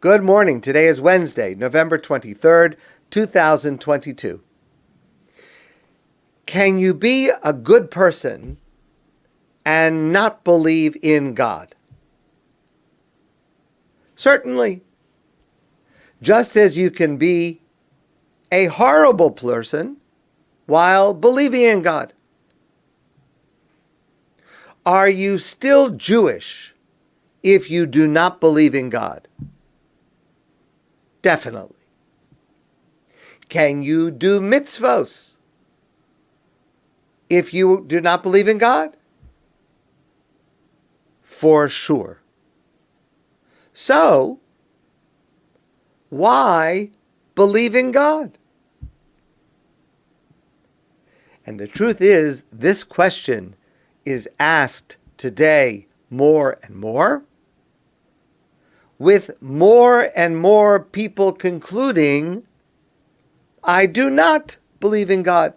Good morning. Today is Wednesday, November 23rd, 2022. Can you be a good person and not believe in God? Certainly. Just as you can be a horrible person while believing in God. Are you still Jewish if you do not believe in God? Definitely. Can you do mitzvos if you do not believe in God? For sure. So, why believe in God? And the truth is, this question is asked today more and more, with more and more people concluding, I do not believe in God.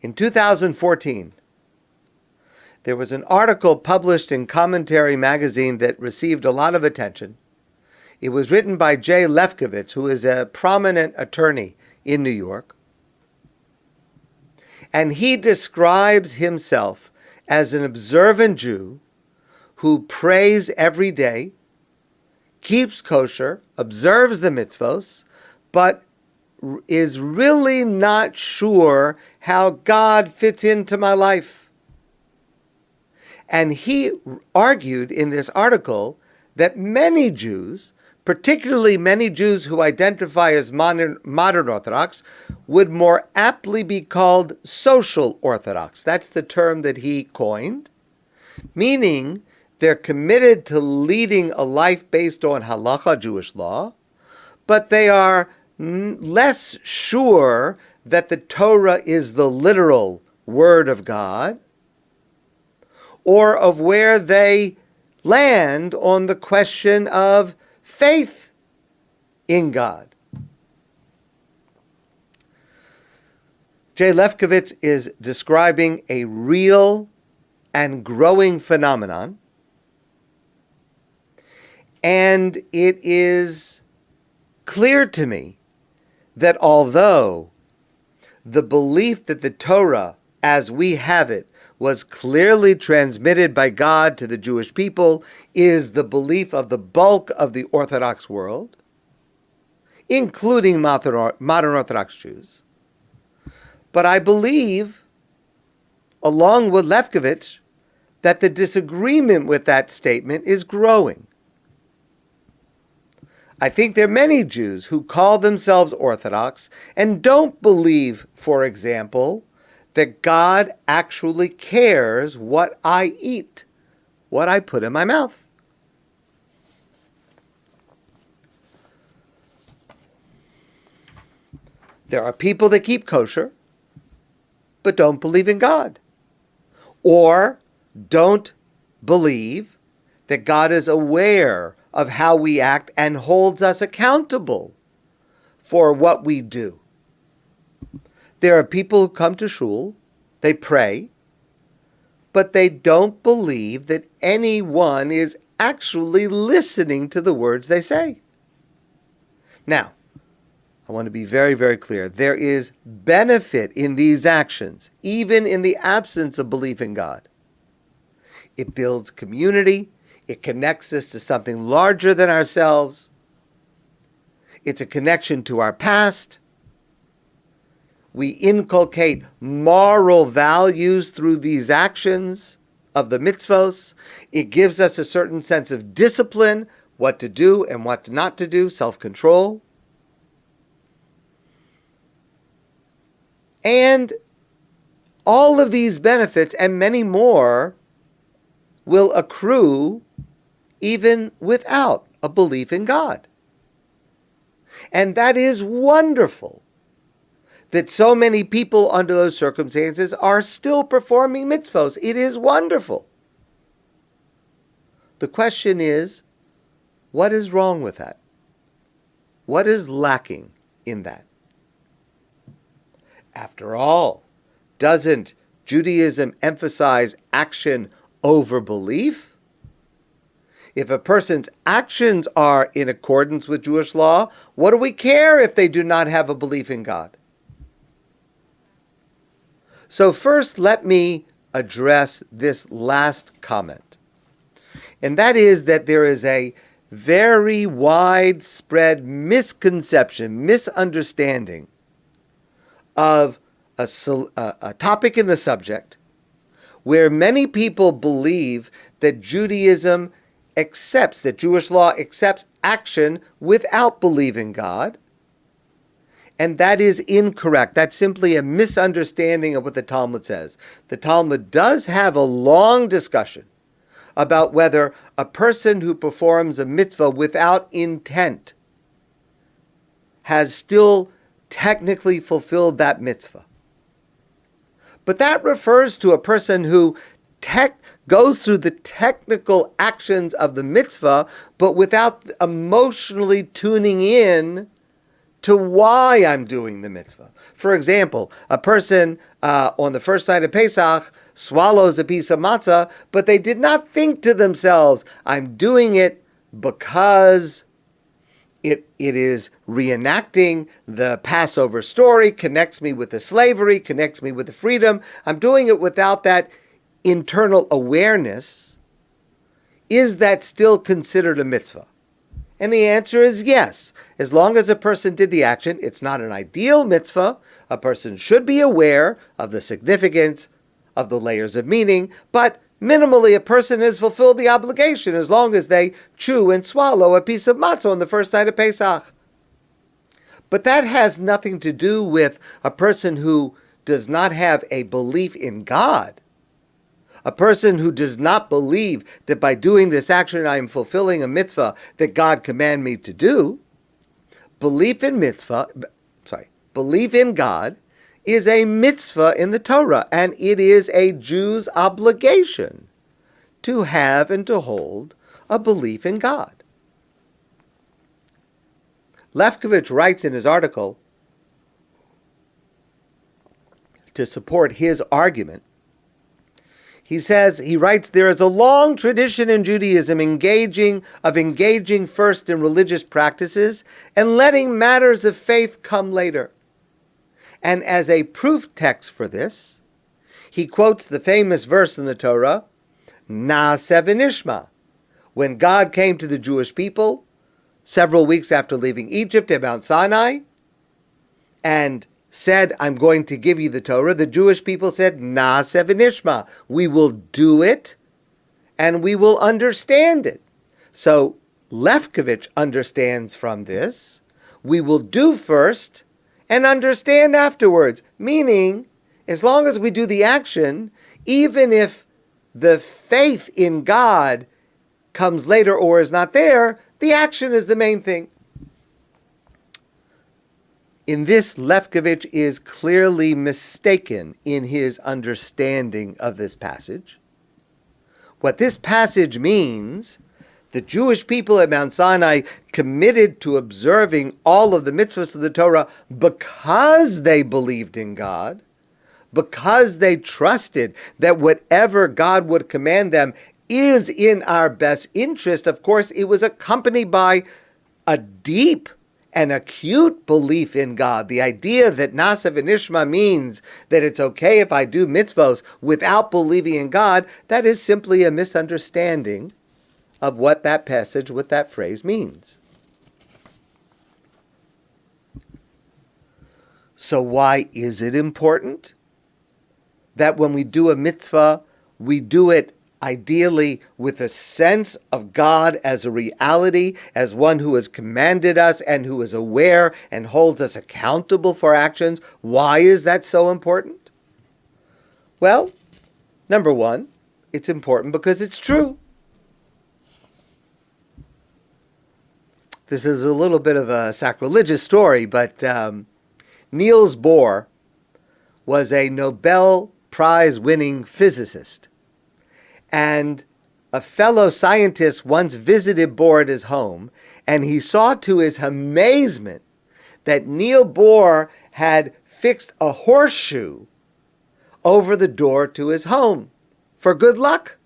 In 2014, there was an article published in Commentary magazine that received a lot of attention. It was written by Jay Lefkowitz, who is a prominent attorney in New York. And he describes himself as an observant Jew who prays every day, keeps kosher, observes the mitzvos, but is really not sure how God fits into my life. And he argued in this article that many Jews, particularly many Jews who identify as modern Orthodox, would more aptly be called social Orthodox. That's the term that he coined, meaning they're committed to leading a life based on halacha, Jewish law, but they are less sure that the Torah is the literal word of God, or of where they land on the question of faith in God. Jay Lefkowitz is describing a real and growing phenomenon, and it is clear to me that although the belief that the Torah, as we have it, was clearly transmitted by God to the Jewish people, is the belief of the bulk of the Orthodox world, including modern Orthodox Jews. But I believe, along with Lefkowitz, that the disagreement with that statement is growing. I think there are many Jews who call themselves Orthodox and don't believe, for example, that God actually cares what I eat, what I put in my mouth. There are people that keep kosher, but don't believe in God, or don't believe that God is aware of how we act and holds us accountable for what we do. There are people who come to shul, they pray, but they don't believe that anyone is actually listening to the words they say. Now, I want to be very, very clear. There is benefit in these actions, even in the absence of belief in God. It builds community. It connects us to something larger than ourselves. It's a connection to our past. We inculcate moral values through these actions of the mitzvos. It gives us a certain sense of discipline, what to do and what not to do, self-control. And all of these benefits and many more will accrue even without a belief in God. And that is wonderful, that so many people under those circumstances are still performing mitzvos. It is wonderful. The question is, what is wrong with that? What is lacking in that? After all, doesn't Judaism emphasize action over belief. If a person's actions are in accordance with Jewish law, what do we care if they do not have a belief in God? So first, let me address this last comment. And that is that there is a very widespread misconception, misunderstanding of a topic in the subject where many people believe that Judaism accepts, that Jewish law accepts action without believing God. And that is incorrect. That's simply a misunderstanding of what the Talmud says. The Talmud does have a long discussion about whether a person who performs a mitzvah without intent has still technically fulfilled that mitzvah. But that refers to a person who goes through the technical actions of the mitzvah, but without emotionally tuning in to why I'm doing the mitzvah. For example, a person on the first night of Pesach swallows a piece of matzah, but they did not think to themselves, I'm doing it because it is reenacting the Passover story, connects me with the slavery, connects me with the freedom. I'm doing it without that internal awareness. Is that still considered a mitzvah? And the answer is yes. As long as a person did the action, it's not an ideal mitzvah. A person should be aware of the significance of the layers of meaning, but minimally a person has fulfilled the obligation as long as they chew and swallow a piece of matzah on the first night of Pesach. But that has nothing to do with a person who does not have a belief in God. A person who does not believe that by doing this action I am fulfilling a mitzvah that God commanded me to do. Belief in God is a mitzvah in the Torah, and it is a Jew's obligation to have and to hold a belief in God. Lefkowitz writes in his article to support his argument. He writes, there is a long tradition in Judaism engaging first in religious practices and letting matters of faith come later. And as a proof text for this, he quotes the famous verse in the Torah, Na'aseh v'nishma, when God came to the Jewish people several weeks after leaving Egypt at Mount Sinai and said, I'm going to give you the Torah. The Jewish people said, Na'aseh v'nishma, we will do it and we will understand it. So Lefkowitz understands from this, we will do first and understand afterwards. Meaning, as long as we do the action, even if the faith in God comes later or is not there, the action is the main thing. In this, Lefkowitz is clearly mistaken in his understanding of this passage. What this passage means, the Jewish people at Mount Sinai committed to observing all of the mitzvahs of the Torah because they believed in God, because they trusted that whatever God would command them is in our best interest. Of course, it was accompanied by a deep and acute belief in God. The idea that Na'aseh v'nishma means that it's okay if I do mitzvos without believing in God, that is simply a misunderstanding of what that passage, what that phrase means. So why is it important that when we do a mitzvah, we do it ideally with a sense of God as a reality, as one who has commanded us and who is aware and holds us accountable for actions? Why is that so important? Well, number one, it's important because it's true. This is a little bit of a sacrilegious story, but Niels Bohr was a Nobel Prize-winning physicist. And a fellow scientist once visited Bohr at his home, and he saw to his amazement that Niels Bohr had fixed a horseshoe over the door to his home for good luck.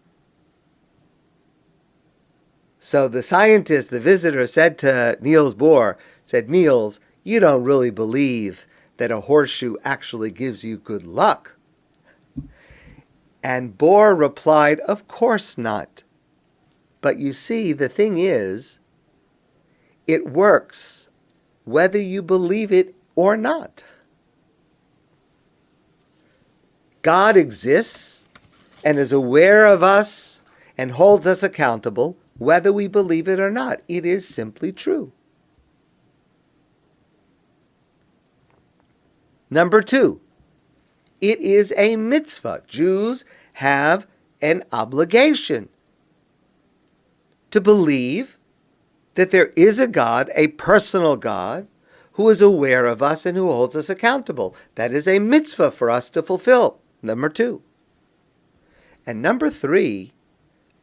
So the scientist, the visitor, said to Niels Bohr, Niels, you don't really believe that a horseshoe actually gives you good luck. And Bohr replied, of course not. But you see, the thing is, it works whether you believe it or not. God exists and is aware of us and holds us accountable whether we believe it or not. It is simply true. Number 2, it is a mitzvah. Jews have an obligation to believe that there is a God, a personal God, who is aware of us and who holds us accountable. That is a mitzvah for us to fulfill. Number 2. And number 3,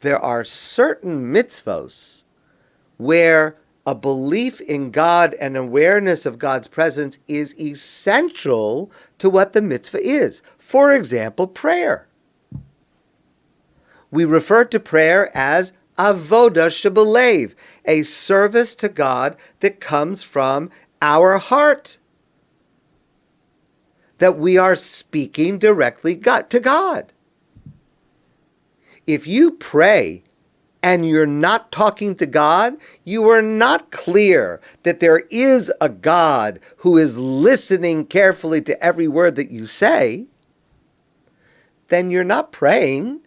there are certain mitzvos where a belief in God and awareness of God's presence is essential to what the mitzvah is. For example, prayer. We refer to prayer as avoda shebelev, a service to God that comes from our heart, that we are speaking directly to God. If you pray and you're not talking to God, you are not clear that there is a God who is listening carefully to every word that you say, then you're not praying.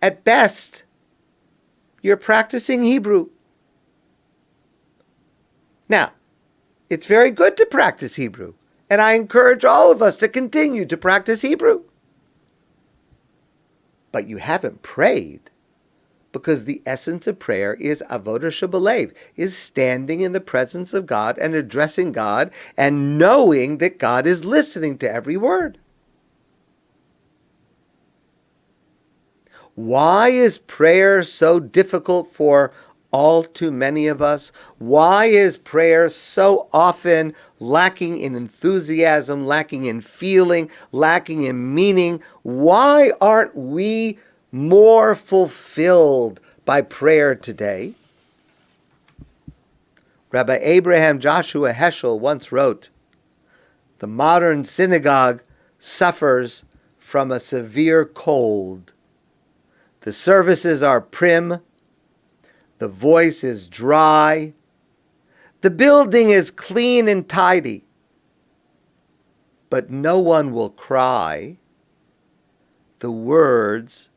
At best, you're practicing Hebrew. Now, it's very good to practice Hebrew, and I encourage all of us to continue to practice Hebrew. But you haven't prayed, because the essence of prayer is avoda shebelev, is standing in the presence of God and addressing God and knowing that God is listening to every word. Why is prayer so difficult for all too many of us? Why is prayer so often lacking in enthusiasm, lacking in feeling, lacking in meaning? Why aren't we more fulfilled by prayer today? Rabbi Abraham Joshua Heschel once wrote, "The modern synagogue suffers from a severe cold. The services are prim, the voice is dry, the building is clean and tidy, but no one will cry. The words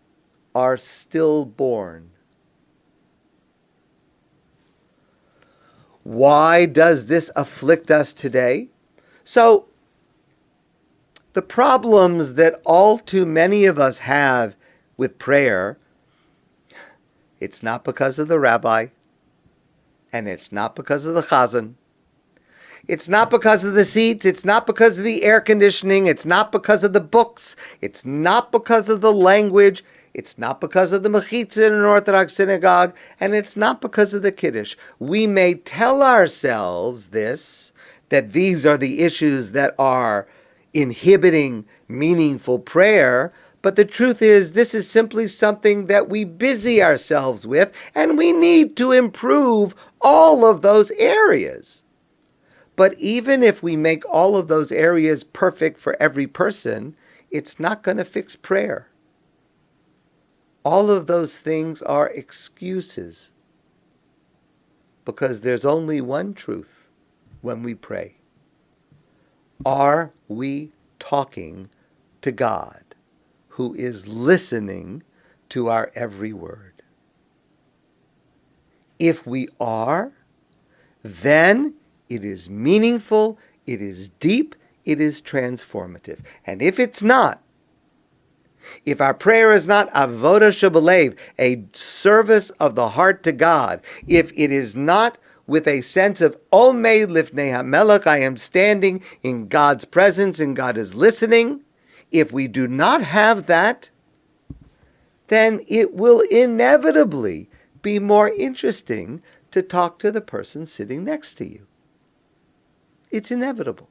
are stillborn." Why does this afflict us today? So, the problems that all too many of us have with prayer, it's not because of the rabbi, and it's not because of the chazan. It's not because of the seats, it's not because of the air conditioning, it's not because of the books, it's not because of the language, it's not because of the mechitza in an Orthodox synagogue, and it's not because of the kiddush. We may tell ourselves this, that these are the issues that are inhibiting meaningful prayer, but the truth is, this is simply something that we busy ourselves with, and we need to improve all of those areas. But even if we make all of those areas perfect for every person, it's not going to fix prayer. All of those things are excuses, because there's only one truth when we pray. Are we talking to God, who is listening to our every word? If we are, then it is meaningful, it is deep, it is transformative. And if it's not, if our prayer is not avoda shebelev, a service of the heart to God, if it is not with a sense of omei lifnei hamelech, I am standing in God's presence and God is listening, if we do not have that, then it will inevitably be more interesting to talk to the person sitting next to you. It's inevitable.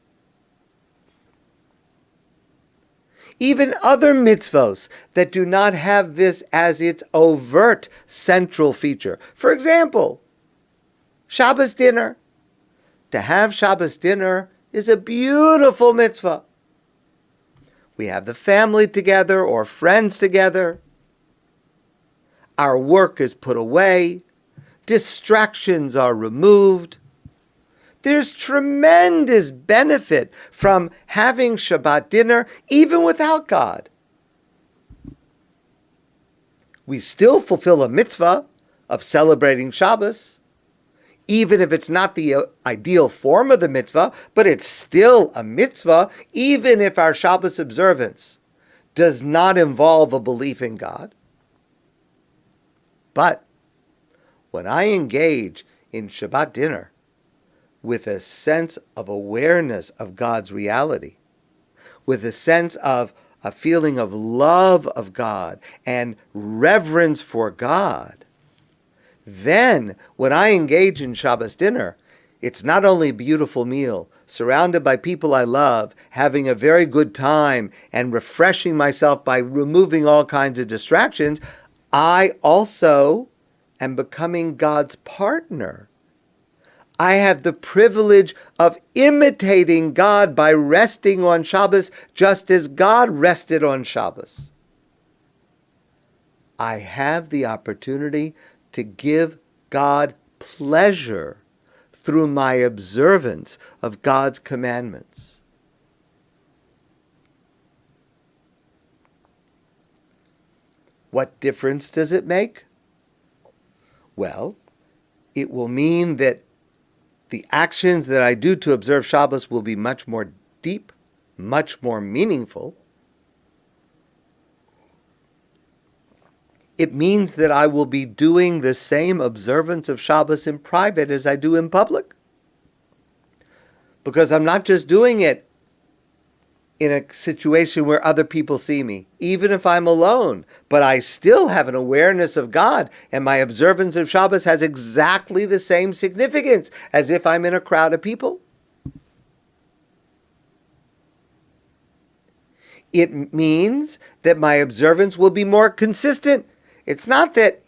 even other mitzvos that do not have this as its overt central feature. For example, Shabbos dinner. To have Shabbos dinner is a beautiful mitzvah. We have the family together or friends together. Our work is put away. Distractions are removed. There's tremendous benefit from having Shabbat dinner even without God. We still fulfill a mitzvah of celebrating Shabbos, even if it's not the ideal form of the mitzvah, but it's still a mitzvah, even if our Shabbos observance does not involve a belief in God. But when I engage in Shabbat dinner with a sense of awareness of God's reality, with a sense of a feeling of love of God and reverence for God, then when I engage in Shabbos dinner, it's not only a beautiful meal, surrounded by people I love, having a very good time and refreshing myself by removing all kinds of distractions, I also am becoming God's partner. I have the privilege of imitating God by resting on Shabbos just as God rested on Shabbos. I have the opportunity to give God pleasure through my observance of God's commandments. What difference does it make? Well, it will mean that the actions that I do to observe Shabbos will be much more deep, much more meaningful. It means that I will be doing the same observance of Shabbos in private as I do in public. Because I'm not just doing it in a situation where other people see me, even if I'm alone, but I still have an awareness of God, and my observance of Shabbos has exactly the same significance as if I'm in a crowd of people. It means that my observance will be more consistent. It's not that,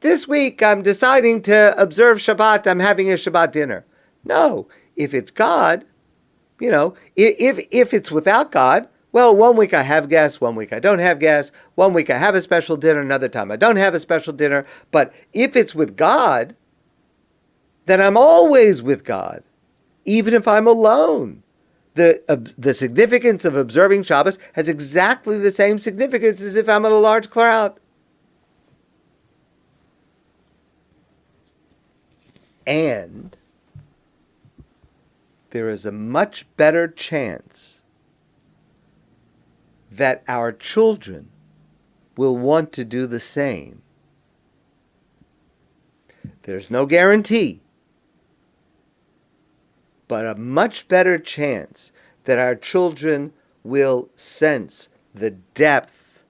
this week I'm deciding to observe Shabbat, I'm having a Shabbat dinner. No, if it's God, if it's without God, well, 1 week I have guests, 1 week I don't have guests, 1 week I have a special dinner, another time I don't have a special dinner. But if it's with God, then I'm always with God, even if I'm alone. The significance of observing Shabbos has exactly the same significance as if I'm in a large crowd. And there is a much better chance that our children will want to do the same. There's no guarantee, but a much better chance that our children will sense the depth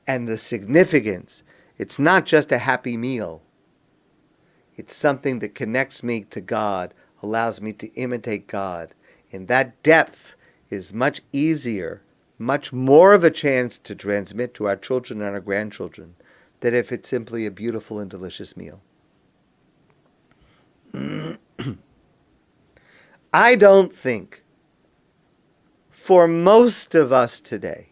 and the significance. It's not just a happy meal. It's something that connects me to God, allows me to imitate God. And that depth is much easier, much more of a chance to transmit to our children and our grandchildren than if it's simply a beautiful and delicious meal. I don't think, for most of us today,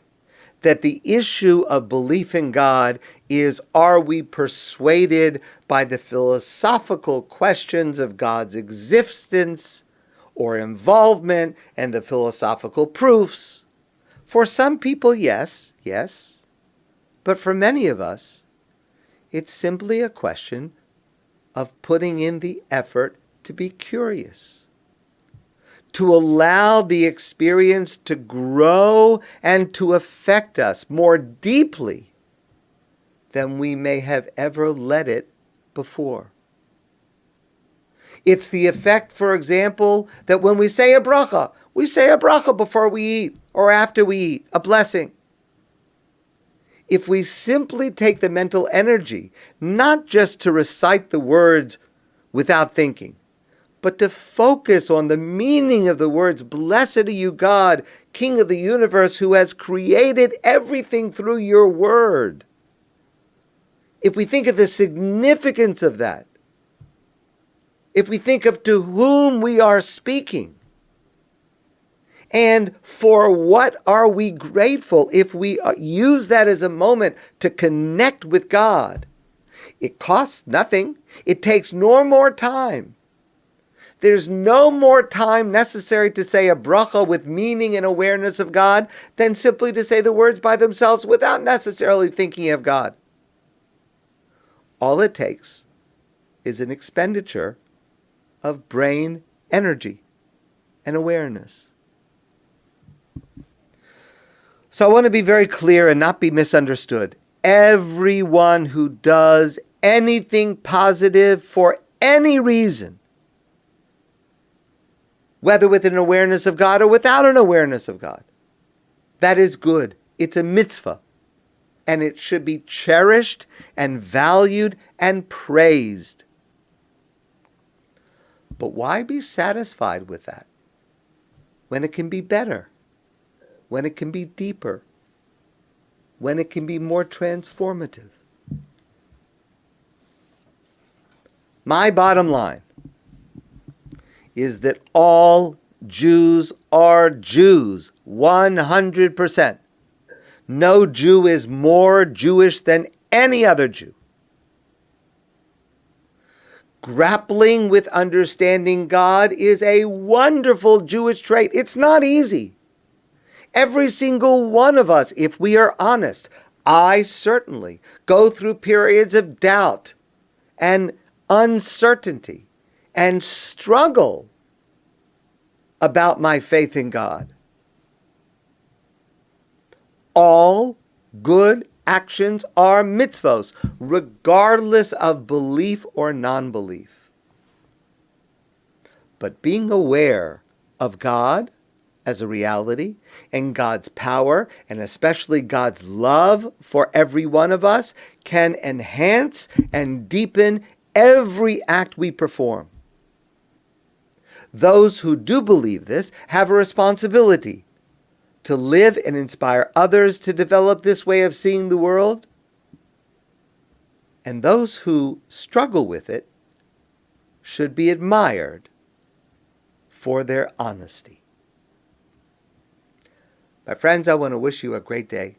that the issue of belief in God is, are we persuaded by the philosophical questions of God's existence or involvement and the philosophical proofs? For some people, yes. But for many of us, it's simply a question of putting in the effort to be curious, to allow the experience to grow and to affect us more deeply than we may have ever let it before. It's the effect, for example, that when we say a bracha before we eat or after we eat, a blessing. If we simply take the mental energy, not just to recite the words without thinking, but to focus on the meaning of the words, blessed are you, God, King of the universe who has created everything through your word. If we think of the significance of that, if we think of to whom we are speaking, and for what are we grateful if we use that as a moment to connect with God, it costs nothing. It takes no more time. There's no more time necessary to say a bracha with meaning and awareness of God than simply to say the words by themselves without necessarily thinking of God. All it takes is an expenditure of brain energy and awareness. So I want to be very clear and not be misunderstood. Everyone who does anything positive for any reason, whether with an awareness of God or without an awareness of God, that is good. It's a mitzvah. And it should be cherished and valued and praised. But why be satisfied with that when it can be better, when it can be deeper, when it can be more transformative? My bottom line is that all Jews are Jews, 100%. No Jew is more Jewish than any other Jew. Grappling with understanding God is a wonderful Jewish trait. It's not easy. Every single one of us, if we are honest, I certainly go through periods of doubt and uncertainty and struggle about my faith in God. All good actions are mitzvos, regardless of belief or non-belief. But being aware of God as a reality and God's power, and especially God's love for every one of us, can enhance and deepen every act we perform. Those who do believe this have a responsibility to live and inspire others to develop this way of seeing the world. And those who struggle with it should be admired for their honesty. My friends, I want to wish you a great day,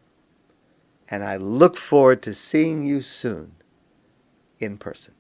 and I look forward to seeing you soon in person.